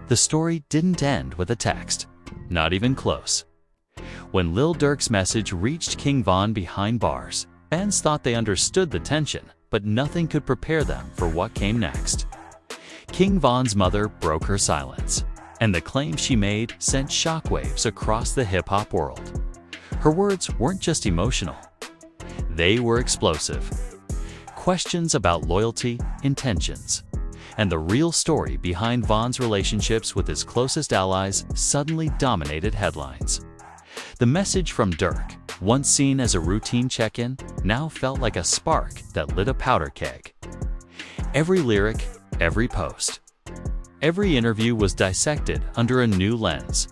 The story didn't end with a text. Not even close. When Lil Durk's message reached King Von behind bars, fans thought they understood the tension, but nothing could prepare them for what came next. King Von's mother broke her silence, and the claims she made sent shockwaves across the hip-hop world. Her words weren't just emotional. They were explosive. Questions about loyalty, intentions, and the real story behind Von's relationships with his closest allies suddenly dominated headlines. The message from Durk, once seen as a routine check-in, now felt like a spark that lit a powder keg. Every lyric, every post, every interview was dissected under a new lens.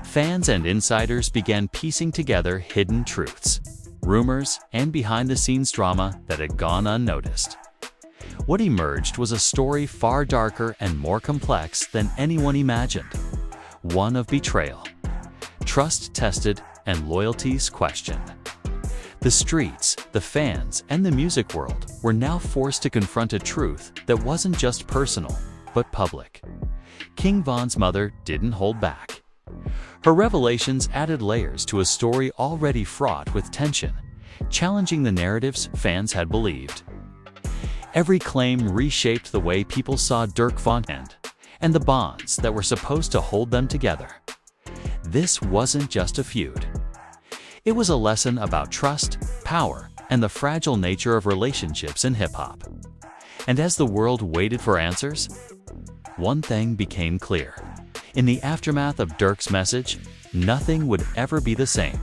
Fans and insiders began piecing together hidden truths, rumors, and behind-the-scenes drama that had gone unnoticed. What emerged was a story far darker and more complex than anyone imagined. One of betrayal, trust tested, and loyalties questioned. The streets, the fans, and the music world were now forced to confront a truth that wasn't just personal, but public. King Von's mother didn't hold back. Her revelations added layers to a story already fraught with tension, challenging the narratives fans had believed. Every claim reshaped the way people saw Durk Von and the bonds that were supposed to hold them together. This wasn't just a feud. It was a lesson about trust, power, and the fragile nature of relationships in hip-hop. And as the world waited for answers, one thing became clear. In the aftermath of Durk's message, nothing would ever be the same.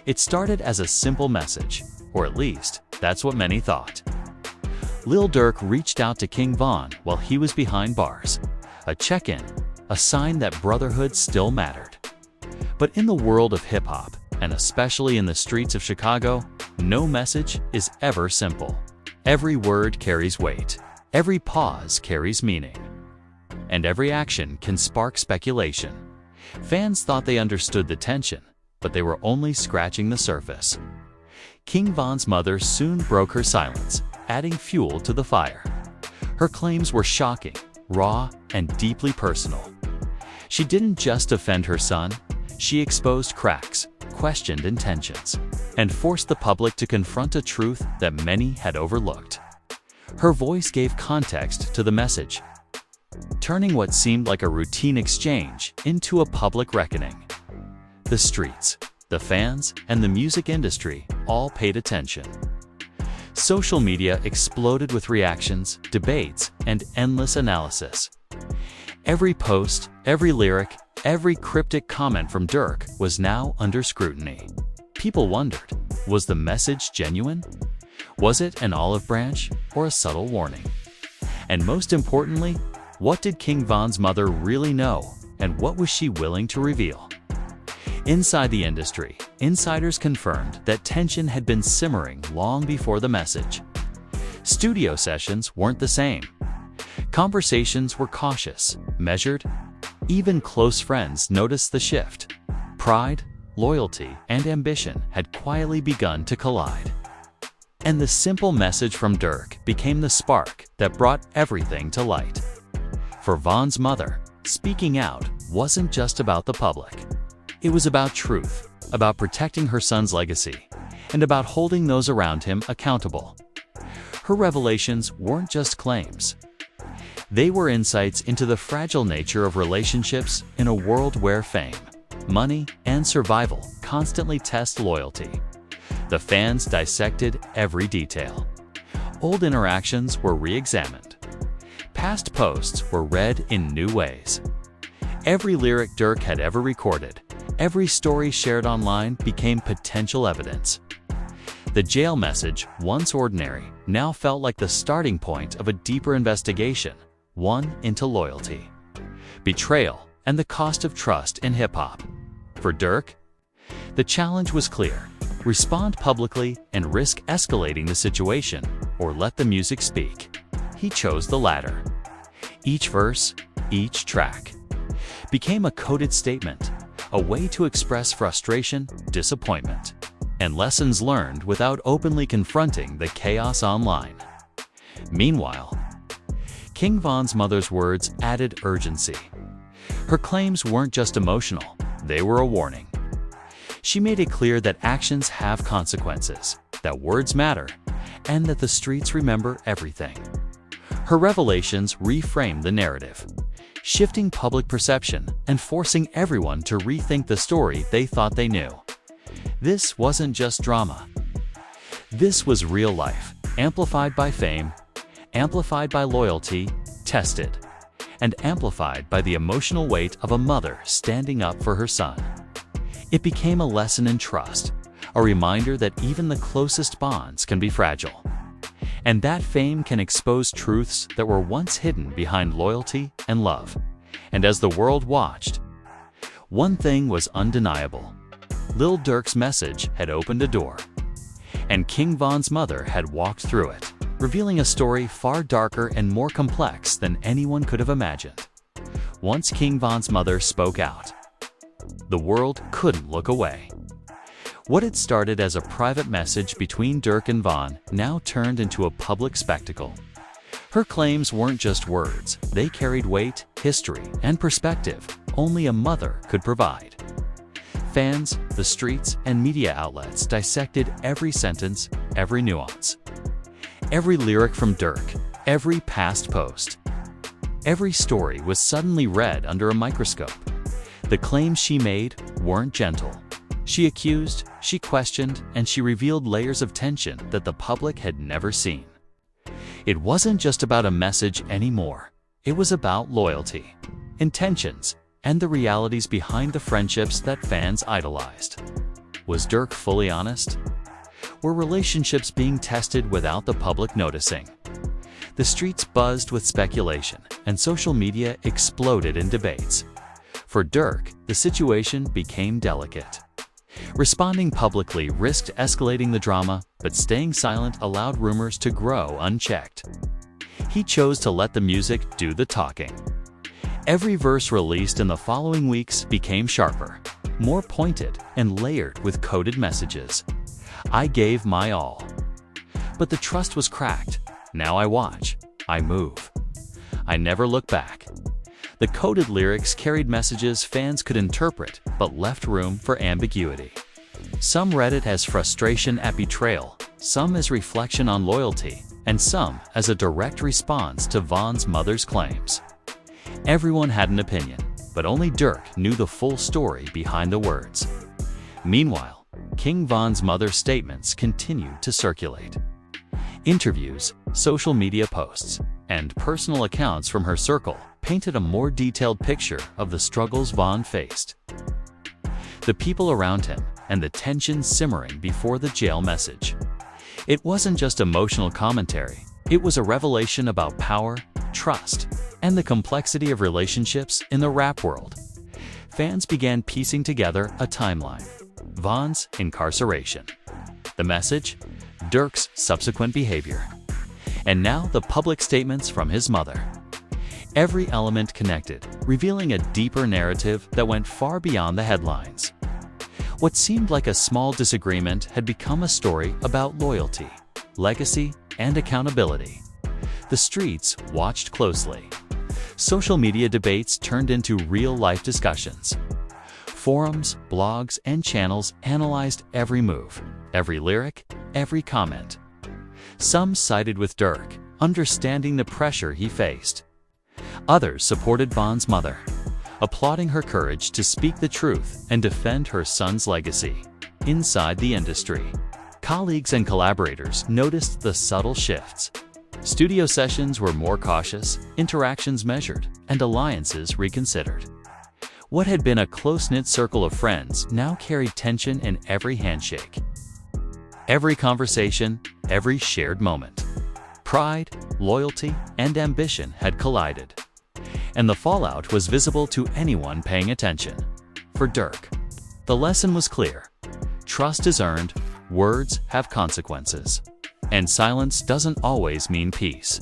It started as a simple message, or at least, that's what many thought. Lil Durk reached out to King Von while he was behind bars. A check-in, a sign that brotherhood still mattered. But in the world of hip-hop, and especially in the streets of Chicago, no message is ever simple. Every word carries weight. Every pause carries meaning. And every action can spark speculation. Fans thought they understood the tension, but they were only scratching the surface. King Von's mother soon broke her silence, adding fuel to the fire. Her claims were shocking, raw, and deeply personal. She didn't just defend her son, she exposed cracks, questioned intentions, and forced the public to confront a truth that many had overlooked. Her voice gave context to the message, turning what seemed like a routine exchange into a public reckoning. The streets, the fans, and the music industry all paid attention. Social media exploded with reactions, debates, and endless analysis. Every post, every lyric, every cryptic comment from Durk was now under scrutiny. People wondered, was the message genuine? Was it an olive branch or a subtle warning? And most importantly, what did King Von's mother really know, and what was she willing to reveal? Inside the industry, insiders confirmed that tension had been simmering long before the message. Studio sessions weren't the same. Conversations were cautious, measured. Even close friends noticed the shift. Pride, loyalty, and ambition had quietly begun to collide. And the simple message from Durk became the spark that brought everything to light. For Von's mother, speaking out wasn't just about the public. It was about truth, about protecting her son's legacy, and about holding those around him accountable. Her revelations weren't just claims. They were insights into the fragile nature of relationships in a world where fame, money, and survival constantly test loyalty. The fans dissected every detail. Old interactions were re-examined. Past posts were read in new ways. Every lyric Durk had ever recorded, every story shared online became potential evidence. The jail message, once ordinary, now felt like the starting point of a deeper investigation, one into loyalty, betrayal, and the cost of trust in hip-hop. For Durk, the challenge was clear: respond publicly and risk escalating the situation, or let the music speak. He chose the latter. Each verse, each track, became a coded statement, a way to express frustration, disappointment, and lessons learned without openly confronting the chaos online. Meanwhile, King Von's mother's words added urgency. Her claims weren't just emotional, they were a warning. She made it clear that actions have consequences, that words matter, and that the streets remember everything. Her revelations reframed the narrative, shifting public perception and forcing everyone to rethink the story they thought they knew. This wasn't just drama. This was real life, amplified by fame, amplified by loyalty, tested, and amplified by the emotional weight of a mother standing up for her son. It became a lesson in trust, a reminder that even the closest bonds can be fragile, and that fame can expose truths that were once hidden behind loyalty and love. And as the world watched, one thing was undeniable. Lil Durk's message had opened a door, and King Von's mother had walked through it, revealing a story far darker and more complex than anyone could have imagined. Once King Von's mother spoke out, the world couldn't look away. What had started as a private message between Durk and Von now turned into a public spectacle. Her claims weren't just words, they carried weight, history, and perspective only a mother could provide. Fans, the streets, and media outlets dissected every sentence, every nuance. Every lyric from Durk, every past post. Every story was suddenly read under a microscope. The claims she made weren't gentle. She accused, she questioned, and she revealed layers of tension that the public had never seen. It wasn't just about a message anymore. It was about loyalty, intentions, and the realities behind the friendships that fans idolized. Was Durk fully honest? Were relationships being tested without the public noticing? The streets buzzed with speculation, and social media exploded in debates. For Durk, the situation became delicate. Responding publicly risked escalating the drama, but staying silent allowed rumors to grow unchecked. He chose to let the music do the talking. Every verse released in the following weeks became sharper, more pointed, and layered with coded messages. I gave my all. But the trust was cracked. Now I watch. I move. I never look back. The coded lyrics carried messages fans could interpret, but left room for ambiguity. Some read it as frustration at betrayal, some as reflection on loyalty, and some as a direct response to Von's mother's claims. Everyone had an opinion, but only Durk knew the full story behind the words. Meanwhile, King Von's mother's statements continued to circulate. Interviews, social media posts, and personal accounts from her circle painted a more detailed picture of the struggles Von faced. The people around him, and the tension simmering before the jail message. It wasn't just emotional commentary, it was a revelation about power, trust, and the complexity of relationships in the rap world. Fans began piecing together a timeline. Von's incarceration. The message? Durk's subsequent behavior. And now the public statements from his mother. Every element connected, revealing a deeper narrative that went far beyond the headlines. What seemed like a small disagreement had become a story about loyalty, legacy, and accountability. The streets watched closely. Social media debates turned into real-life discussions. Forums, blogs, and channels analyzed every move, every lyric, every comment. Some sided with Durk, understanding the pressure he faced. Others supported Von's mother, applauding her courage to speak the truth and defend her son's legacy. Inside the industry, colleagues and collaborators noticed the subtle shifts. Studio sessions were more cautious, interactions measured, and alliances reconsidered. What had been a close-knit circle of friends now carried tension in every handshake, every conversation, every shared moment. Pride, loyalty, and ambition had collided, and the fallout was visible to anyone paying attention. For Durk, the lesson was clear. Trust is earned, words have consequences, and silence doesn't always mean peace.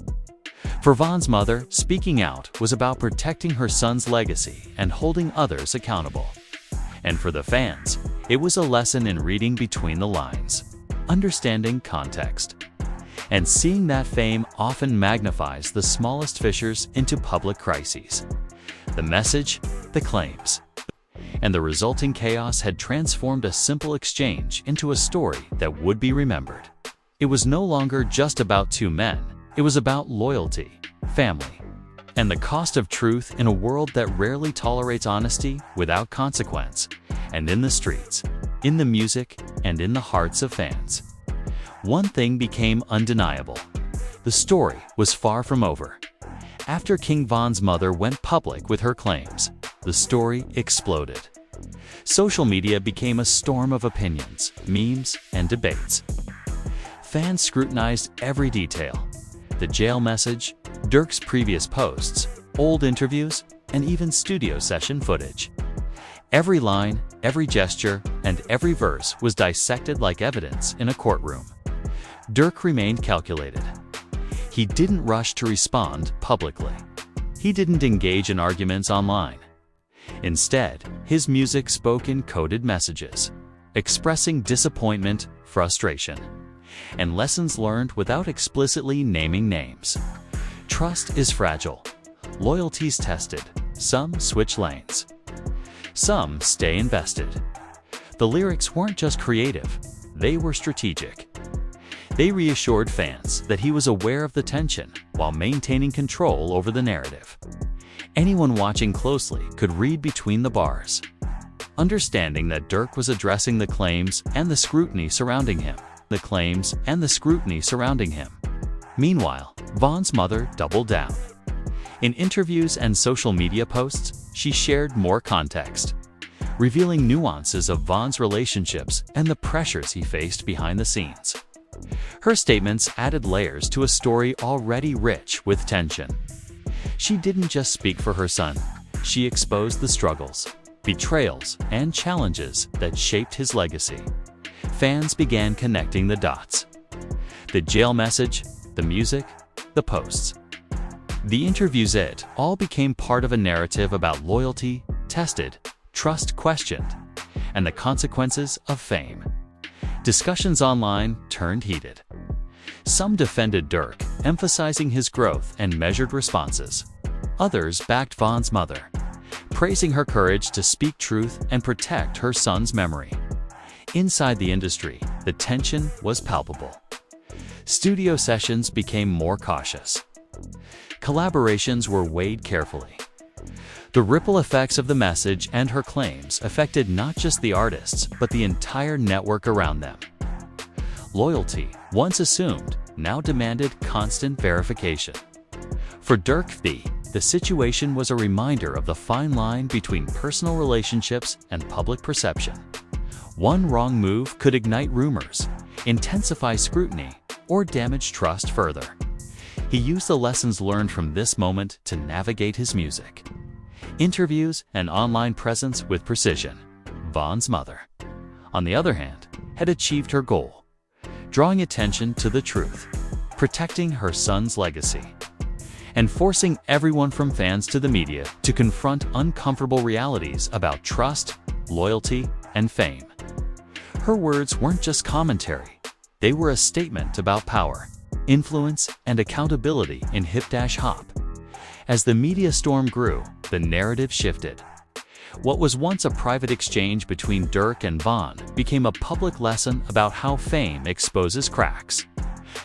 For Von's mother, speaking out was about protecting her son's legacy and holding others accountable. And for the fans, it was a lesson in reading between the lines, understanding context, and seeing that fame often magnifies the smallest fissures into public crises. The message? the claims. And the resulting chaos had transformed a simple exchange into a story that would be remembered. It was no longer just about two men, it was about loyalty, family, and the cost of truth in a world that rarely tolerates honesty without consequence. And in the streets, in the music, and in the hearts of fans, one thing became undeniable. The story was far from over. After King Von's mother went public with her claims, the story exploded. Social media became a storm of opinions, memes, and debates. Fans scrutinized every detail: the jail message, Durk's previous posts, old interviews, and even studio session footage. Every line, every gesture, and every verse was dissected like evidence in a courtroom. Durk remained calculated. He didn't rush to respond publicly. He didn't engage in arguments online. Instead, his music spoke in coded messages, expressing disappointment, frustration, and lessons learned without explicitly naming names. Trust is fragile. Loyalty's tested. Some switch lanes. Some stay invested. The lyrics weren't just creative, they were strategic. They reassured fans that he was aware of the tension while maintaining control over the narrative. Anyone watching closely could read between the bars, understanding that Durk was addressing the claims and the scrutiny surrounding him. Meanwhile, Von's mother doubled down. In interviews and social media posts, she shared more context, revealing nuances of Von's relationships and the pressures he faced behind the scenes. Her statements added layers to a story already rich with tension. She didn't just speak for her son, she exposed the struggles, betrayals, and challenges that shaped his legacy. Fans began connecting the dots. The jail message, the music, the posts, the interviews, it all became part of a narrative about loyalty tested, trust questioned, and the consequences of fame. Discussions online turned heated. Some defended Durk, emphasizing his growth and measured responses. Others backed Von's mother, praising her courage to speak truth and protect her son's memory. Inside the industry, the tension was palpable. Studio sessions became more cautious. Collaborations were weighed carefully. The ripple effects of the message and her claims affected not just the artists, but the entire network around them. Loyalty, once assumed, now demanded constant verification. For Durk, the situation was a reminder of the fine line between personal relationships and public perception. One wrong move could ignite rumors, intensify scrutiny, or damage trust further. He used the lessons learned from this moment to navigate his music, interviews, and online presence with precision. Von's mother, on the other hand, had achieved her goal, drawing attention to the truth, protecting her son's legacy, and forcing everyone from fans to the media to confront uncomfortable realities about trust, loyalty, and fame. Her words weren't just commentary, they were a statement about power, influence, and accountability in hip-hop. As the media storm grew, the narrative shifted. What was once a private exchange between Durk and Von became a public lesson about how fame exposes cracks,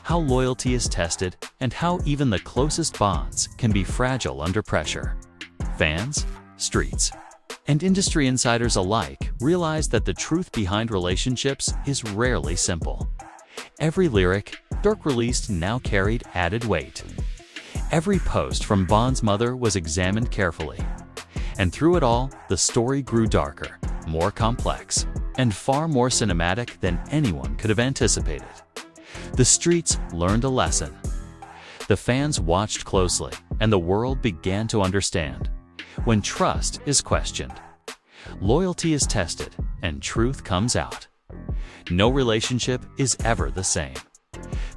how loyalty is tested, and how even the closest bonds can be fragile under pressure. Fans, streets, and industry insiders alike realized that the truth behind relationships is rarely simple. Every lyric Durk released now carried added weight. Every post from Von's mother was examined carefully. And through it all, the story grew darker, more complex, and far more cinematic than anyone could have anticipated. The streets learned a lesson. The fans watched closely, and the world began to understand. When trust is questioned, loyalty is tested, and truth comes out. No relationship is ever the same.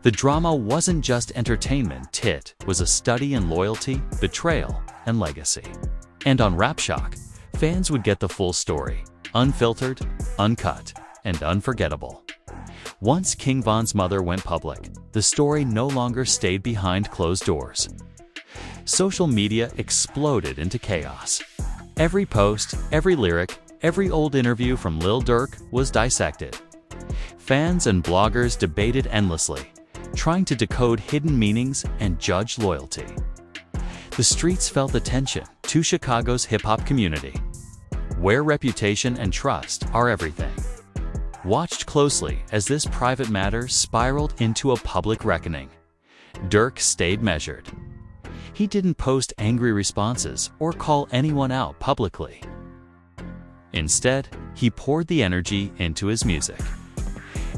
The drama wasn't just entertainment, it was a study in loyalty, betrayal, and legacy. And on Rap Shock, fans would get the full story, unfiltered, uncut, and unforgettable. Once King Von's mother went public, the story no longer stayed behind closed doors. Social media exploded into chaos. Every post, every lyric, every old interview from Lil Durk was dissected. Fans and bloggers debated endlessly, trying to decode hidden meanings and judge loyalty. The streets felt the tension to Chicago's hip-hop community, where reputation and trust are everything. Watched closely as this private matter spiraled into a public reckoning. Durk stayed measured. He didn't post angry responses or call anyone out publicly. Instead, he poured the energy into his music.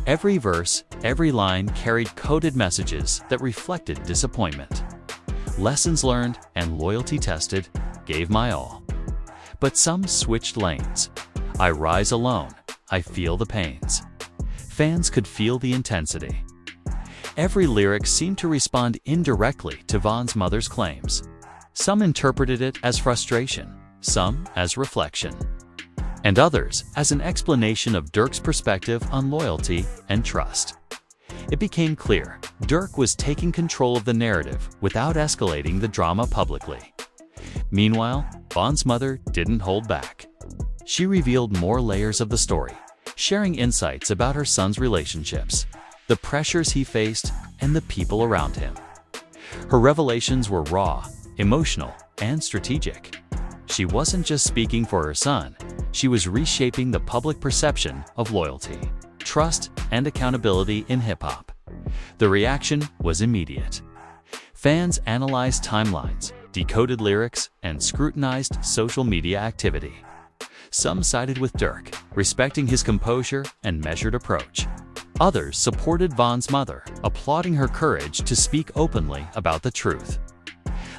Every verse, every line carried coded messages that reflected disappointment. Lessons learned and loyalty tested, gave my all. But some switched lanes. I rise alone, I feel the pains. Fans could feel the intensity. Every lyric seemed to respond indirectly to Von's mother's claims. Some interpreted it as frustration, some as reflection, and others as an explanation of Durk's perspective on loyalty and trust. It became clear Durk was taking control of the narrative without escalating the drama publicly. Meanwhile, Von's mother didn't hold back. She revealed more layers of the story, sharing insights about her son's relationships, the pressures he faced, and the people around him. Her revelations were raw, emotional, and strategic. She wasn't just speaking for her son, she was reshaping the public perception of loyalty, trust, and accountability in hip-hop. The reaction was immediate. Fans analyzed timelines, decoded lyrics, and scrutinized social media activity. Some sided with Durk, respecting his composure and measured approach. Others supported Von's mother, applauding her courage to speak openly about the truth.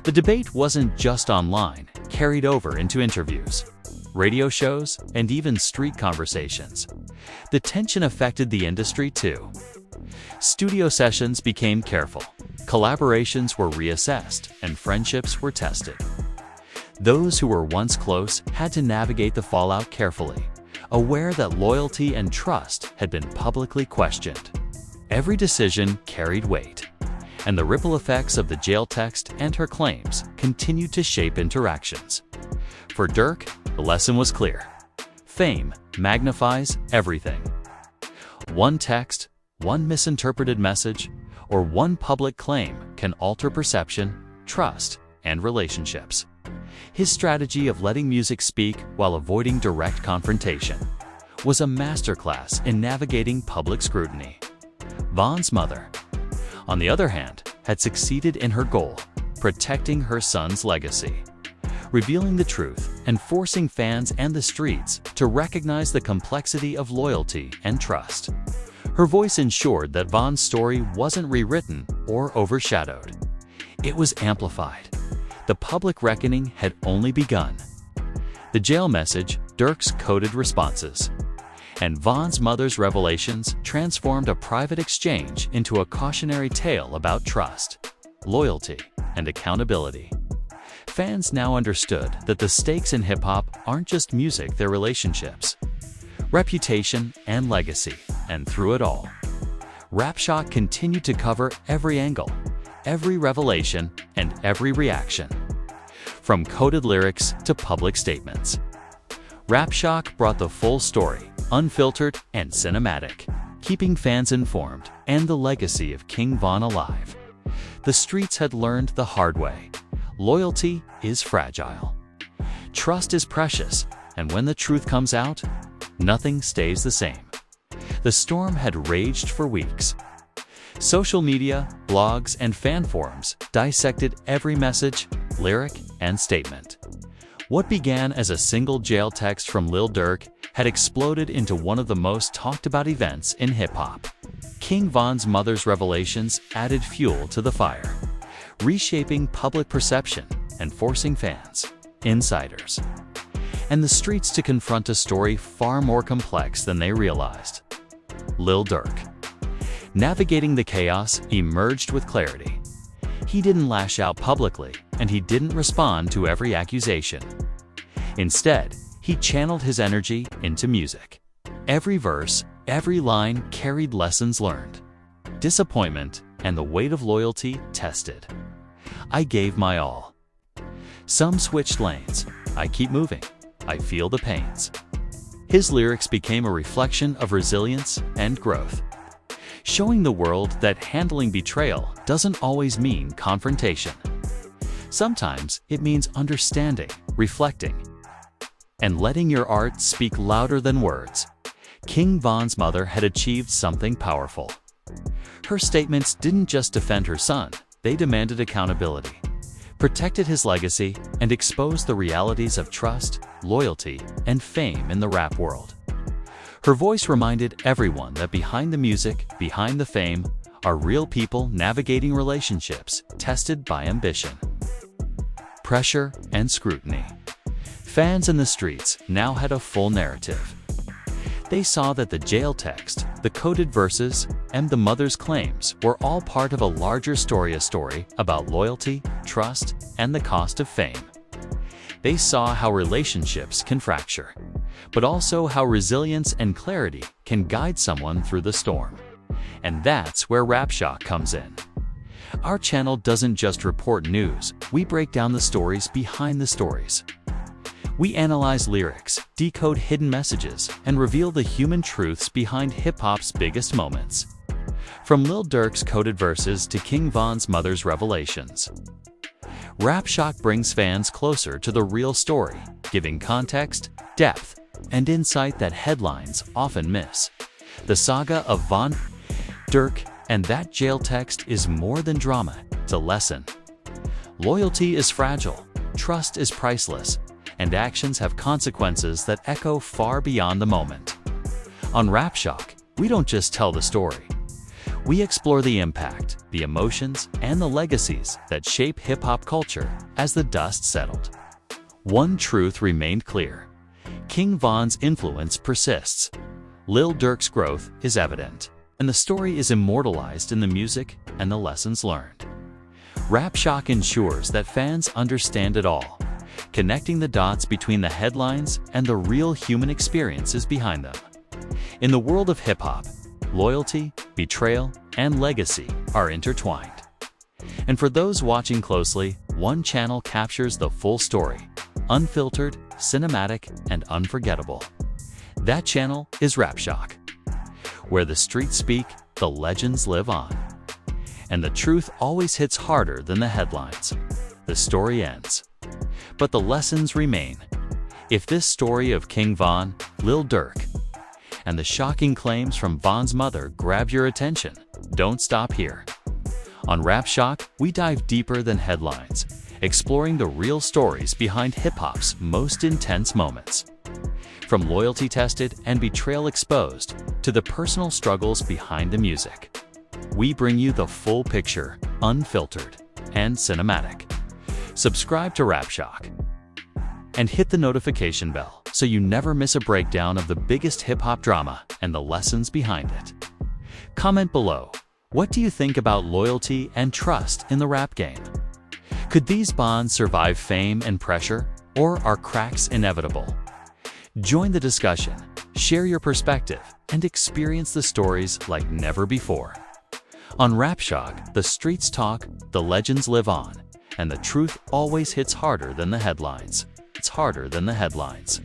The debate wasn't just online, carried over into interviews, radio shows, and even street conversations. The tension affected the industry too. Studio sessions became careful, collaborations were reassessed, and friendships were tested. Those who were once close had to navigate the fallout carefully, aware that loyalty and trust had been publicly questioned. Every decision carried weight, and the ripple effects of the jail text and her claims continued to shape interactions. For Durk, the lesson was clear. Fame magnifies everything. One text, one misinterpreted message, or one public claim can alter perception, trust, and relationships. His strategy of letting music speak while avoiding direct confrontation was a masterclass in navigating public scrutiny. Von's mother, on the other hand, had succeeded in her goal, protecting her son's legacy, revealing the truth and forcing fans and the streets to recognize the complexity of loyalty and trust. Her voice ensured that Von's story wasn't rewritten or overshadowed. It was amplified. The public reckoning had only begun. The jail message, Durk's coded responses, and Von's mother's revelations transformed a private exchange into a cautionary tale about trust, loyalty, and accountability. Fans now understood that the stakes in hip-hop aren't just music, they're relationships, reputation, and legacy. And through it all, Rap Shock continued to cover every angle, every revelation, and every reaction. From coded lyrics to public statements, Rap Shock brought the full story, unfiltered and cinematic, keeping fans informed and the legacy of King Von alive. The streets had learned the hard way. Loyalty is fragile. Trust is precious, and when the truth comes out, nothing stays the same. The storm had raged for weeks. Social media, blogs, and fan forums dissected every message, lyric, and statement. What began as a single jail text from Lil Durk had exploded into one of the most talked about events in hip-hop. King Von's mother's revelations added fuel to the fire, reshaping public perception and forcing fans, insiders, and the streets to confront a story far more complex than they realized. Lil Durk, navigating the chaos, emerged with clarity. He didn't lash out publicly, and he didn't respond to every accusation. Instead, he channeled his energy into music. Every verse, every line carried lessons learned, disappointment, and the weight of loyalty tested. I gave my all. Some switched lanes. I keep moving. I feel the pains. His lyrics became a reflection of resilience and growth, showing the world that handling betrayal doesn't always mean confrontation. Sometimes it means understanding, reflecting, and letting your art speak louder than words. King Von's mother had achieved something powerful. Her statements didn't just defend her son, they demanded accountability, protected his legacy, and exposed the realities of trust, loyalty, and fame in the rap world. Her voice reminded everyone that behind the music, behind the fame, are real people navigating relationships tested by ambition, pressure, and scrutiny. Fans in the streets now had a full narrative. They saw that the jail text, the coded verses, and the mother's claims were all part of a larger story about loyalty, trust, and the cost of fame. They saw how relationships can fracture, but also how resilience and clarity can guide someone through the storm. And that's where Rap Shock comes in. Our channel doesn't just report news, we break down the stories behind the stories. We analyze lyrics, decode hidden messages, and reveal the human truths behind hip-hop's biggest moments. From Lil Durk's coded verses to King Von's mother's revelations, Rap Shock brings fans closer to the real story, giving context, depth, and insight that headlines often miss. The saga of Von Durk and that jail text is more than drama, it's a lesson. Loyalty is fragile, trust is priceless, and actions have consequences that echo far beyond the moment. On Rap Shock, we don't just tell the story. We explore the impact, the emotions, and the legacies that shape hip-hop culture as the dust settled. One truth remained clear. King Von's influence persists. Lil Durk's growth is evident, and the story is immortalized in the music and the lessons learned. Rap Shock ensures that fans understand it all, connecting the dots between the headlines and the real human experiences behind them. In the world of hip-hop, loyalty, betrayal, and legacy are intertwined. And for those watching closely, one channel captures the full story, unfiltered, cinematic, and unforgettable. That channel is Rap Shock, where the streets speak, the legends live on, and the truth always hits harder than the headlines. The story ends, but the lessons remain. If this story of King Von, Lil Durk, and the shocking claims from Von's mother grabbed your attention, don't stop here. On Rap Shock, we dive deeper than headlines, exploring the real stories behind hip-hop's most intense moments. From loyalty tested and betrayal exposed to the personal struggles behind the music, we bring you the full picture, unfiltered and cinematic. Subscribe to Rap Shock and hit the notification bell so you never miss a breakdown of the biggest hip-hop drama and the lessons behind it. Comment below, what do you think about loyalty and trust in the rap game? Could these bonds survive fame and pressure, or are cracks inevitable? Join the discussion, share your perspective, and experience the stories like never before. On Rap Shock, the streets talk, the legends live on, and the truth always hits harder than the headlines. It's harder than the headlines.